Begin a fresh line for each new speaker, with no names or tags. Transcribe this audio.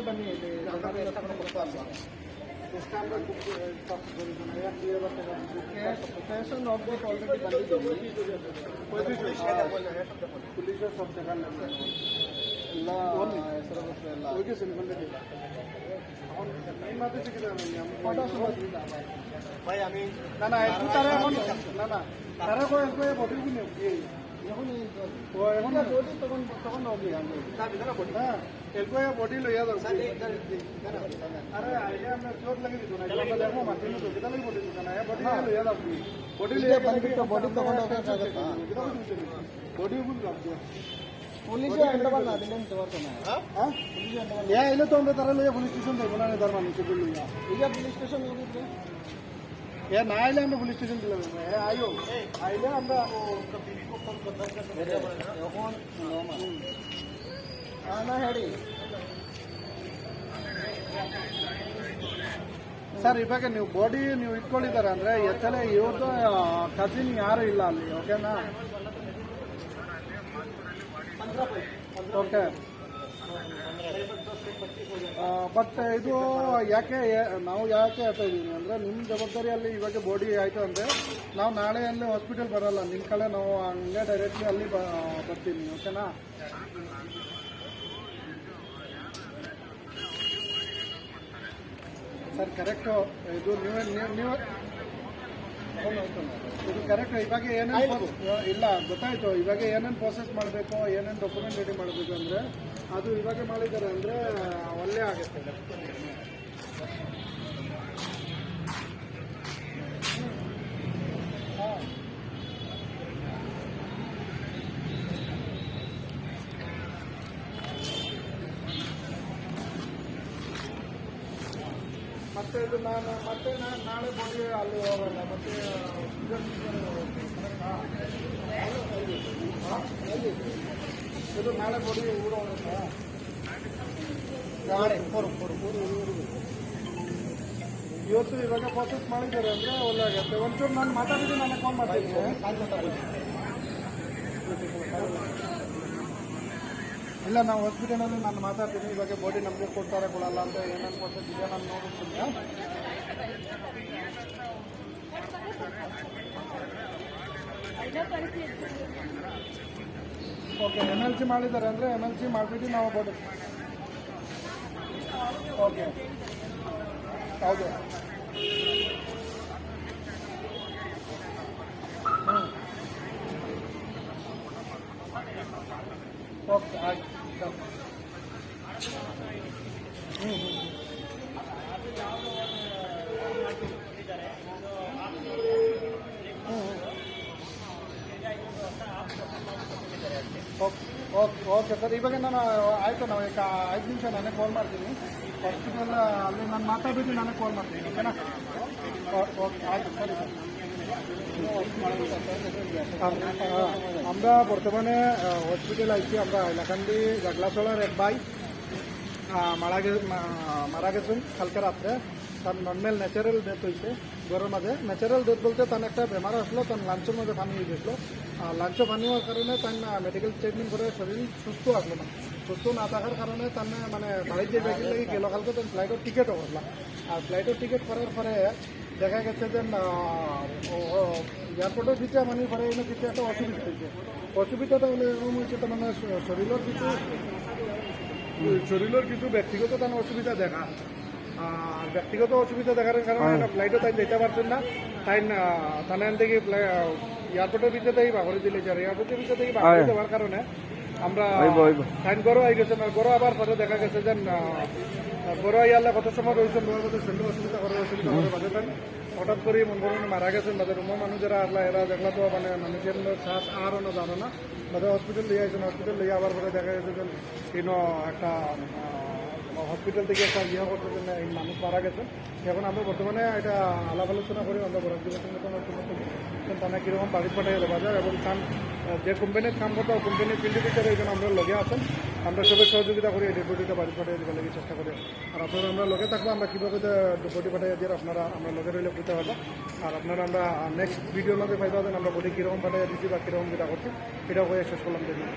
ಬನ್ನಿ ಇಲ್ಲಿ ಸ್ಟೇಷನ್ ಹೋಗ್ಬೇಕು ಆಲ್ರೆಡಿ ಬಂದಿದ್ದೀವಿ. ಪೊಲೀಸ್ ಸ್ವಲ್ಪ ಎಲ್ಲ ಹೆಸರು ಎಲ್ಲ ಓಕೆ ಸರ್ ಬಂದಿದ್ದೀವಿ. ভাই আমি না না একটু তারা এখন না না তারা কো একটু বডি কি নেই এখন ও এখন বডি তখন তখন হবে আমি না ভিতরে বডি হ্যাঁ একটু বডি লইয়া দাও আরে আইডিয়া আমরা চোট লাগি দিত না আমরা দেখো মাটি তো কিটা লাগি বডি দিত না বডি লইয়া দাও বডি লইয়া বডি তখন হবে বডি বুঝ লাগছে पुलिस अंडर ना दिन तोर तो ना हां पुलिस अंडर या इले तो हम तारा ले पुलिस स्टेशन दे बोला ने दरमान से बोल लिया ये पुलिस स्टेशन होगी या ना आइले हम पुलिस स्टेशन दिला है आयो आइले আমরা ও बीबी को फोन करता এখন आना हेडी ಸರ್ ಇವಾಗ ನೀವು ಬಾಡಿ ನೀವು ಇಟ್ಕೊಂಡಿದ್ದಾರೆ ಅಂದ್ರೆ ಎತ್ತಲೆ ಇವತ್ತು ಕಸಿನ್ ಯಾರು ಇಲ್ಲ ಅಲ್ಲಿ ಓಕೆನಾ ಓಕೆ ಬಟ್ ಇದು ಯಾಕೆ ನಾವು ಯಾಕೆ ಹೇಳ್ತಾ ಇದ್ದೀವಿ ಅಂದರೆ ನಿಮ್ಮ ಜವಾಬ್ದಾರಿಯಲ್ಲಿ ಇವಾಗ ಬಾಡಿ ಆಯಿತು ಅಂದರೆ ನಾವು ನಾಳೆ ಅಲ್ಲಿ ಹಾಸ್ಪಿಟಲ್ ಬರೋಲ್ಲ ನಿಮ್ಮ ಕಡೆ ನಾವು ಹಂಗೆ ಡೈರೆಕ್ಟ್ಲಿ ಅಲ್ಲಿ ಬರ್ತೀನಿ ಓಕೆನಾ ಸರ್ ಕರೆಕ್ಟು ಇದು ನೀವು ಇದು ಕರೆಕ್ಟ್ ಇವಾಗ ಏನೇನು ಇಲ್ಲ ಗೊತ್ತಾಯ್ತು ಇವಾಗ ಏನೇನು ಪ್ರೋಸೆಸ್ ಮಾಡಬೇಕು ಏನೇನು ಡಾಕ್ಯುಮೆಂಟ್ ರೆಡಿ ಮಾಡಬೇಕು ಅಂದರೆ ಅದು ಇವಾಗ ಮಾಡಿದ್ದಾರೆ ಅಂದರೆ ಒಳ್ಳೆ ಆಗುತ್ತೆ ಹಾಂ ಮತ್ತೆ ಇದು ನಾನು ನಾಳೆ ಬಾಡಿ ಅಲ್ಲಿ ಹೋಗಲ್ಲ ಮತ್ತೆ ಇದು ನಾಳೆ ಬಾಡಿ ಊರ ಹೋಗುತ್ತಾ ಇವತ್ತು ಇವಾಗ ಪ್ರೋಸೆಸ್ ಮಾಡಿದ್ದಾರೆ ಅಂದರೆ ಒಳ್ಳೆ ಆಗುತ್ತೆ ಒಂಚೂರು ನಾನು ಮಾತಾಡಿದ್ದು ನಾನು ಕಾಲ್ ಮಾಡ್ತೀನಿ ಇಲ್ಲ ನಾವು ಹಾಸ್ಪಿಟಲಲ್ಲಿ ನಾನು ಮಾತಾಡ್ತೀನಿ ಇವಾಗ ಬಾಡಿ ನಮಗೆ ಕೊಡ್ತಾರೆ ಕೊಡಲ್ಲ ಅಂತ ಏನೇನು ಪ್ರೋಸೆಸ್ ಇದೆ ನಾನು ನೋಡ್ತೀನಿ ಓಕೆ MLC ಮಾಡಿದ್ದಾರೆ ಅಂದರೆ MLC ಮಾಡಿಬಿಟ್ಟು ನಾವು ಬಾಡಿ ಓಕೆ ಹೌದು ಓಕೆ ಆಯ್ತು ಓಕೆ ಸರ್ ಇವಾಗ ನಾನು ಆಯಿತು ನಾವು ಈಗ 5 ನಿಮಿಷ ನಾನೇ ಕಾಲ್ ಮಾಡ್ತೀನಿ ಹಾಸ್ಪಿಟಲ್ ಅಲ್ಲಿ ನಾನು ಮಾತಾಡ್ಬಿಟ್ಟು ನಾನೇ ಕಾಲ್ ಮಾಡ್ತೀನಿ ಓಕೆನಾ ওকে আচ্ছা সরি আমরা বর্তমানে হসপিটাল আইছি আমরা হাইলাকান্দি গাগলাচলার এক ভাই মারা গেছেন কালকে রাত্রে তার নর্মাল ন্যাচারাল ডেথ হয়েছে ঘরের মাঝে ন্যাচারাল ডেথ বলতে তার একটা বেমার আসলো তার লাঞ্চের মধ্যে পানি হয়ে গেছিলো লাঞ্চ পানি হওয়ার কারণে তার মেডিকেল ট্রিটমেন্ট করে শরীর সুস্থ আসলো না সুস্থ না থাকার কারণে তার মানে বাড়ির যে ব্যাগের লাগে গেল কালকে তার ফ্লাইটের টিকিটও করলাম আর ফ্লাইটের টিকিট করার পরে দেখা গেছে যে এয়ারপোর্টের ভিতরে মানে পরে এনে কিছু একটা অসুবিধা হয়েছে অসুবিধাটা হলে এরকম হয়েছে তার মানে শরীরের কিছু ব্যক্তিগত তার অসুবিধা দেখা আর ব্যক্তিগত অসুবিধা দেখার কারণে ফ্লাইটও তাই যেতে পারছেন না তাই তার থেকে এয়ারপোর্টের ভিতরে তাই বাগরে দিলে আর এয়ারপোর্টের ভিতরে থেকে বাগরে দেওয়ার কারণে আমরা সাইন গরো আই গেছে না গরো আবার পরে দেখা গেছে যে গরো আইয়ালে কত সময় রয়েছে লোক শরীর অসুবিধা করে অসুবিধা করে বাজে হঠাৎ করে মন করেন মারা গেছেন বাজে রুমের মানুষ যারা আসলা এরা দেখলা তো মানে মানুষের শ্বাস আরও না জানো না বাজে হসপিটাল লিয়ে আসছেন হসপিটাল লিয়ে আবার পরে দেখা গেছে যে কোনো একটা হসপিটাল থেকে একটা ইয়ে করতে জন্য এই মানুষ মারা গেছে এখন আমরা বর্তমানে এটা আলাপ আলোচনা করি আমরা বরাক তারা কীরকম বাড়ি পাঠাই বাজার এবং তার যে কোম্পানির কাম করতে কোম্পানির ফিল্ড টিচার এখানে আমরা লগে আছেন আমরা সবাই সহযোগিতা করি ডেপুটিটা বাড়ি পাঠিয়ে দেওয়ার লাগে চেষ্টা করি আর আপনারা আমরা লগে থাকবো আমরা কীভাবে ডেপুটি পাঠিয়ে দিয়ে আপনারা আমরা লগে রইলে বুঝতে পারবো আর আপনারা আমরা নেক্সট ভিডিওর লগে পাইতে পারবেন আমরা বলি কীরকম পাঠিয়ে দিচ্ছি বা কীরকম যেটা করছি এটাও হয়ে শেষ করলাম দেখুন।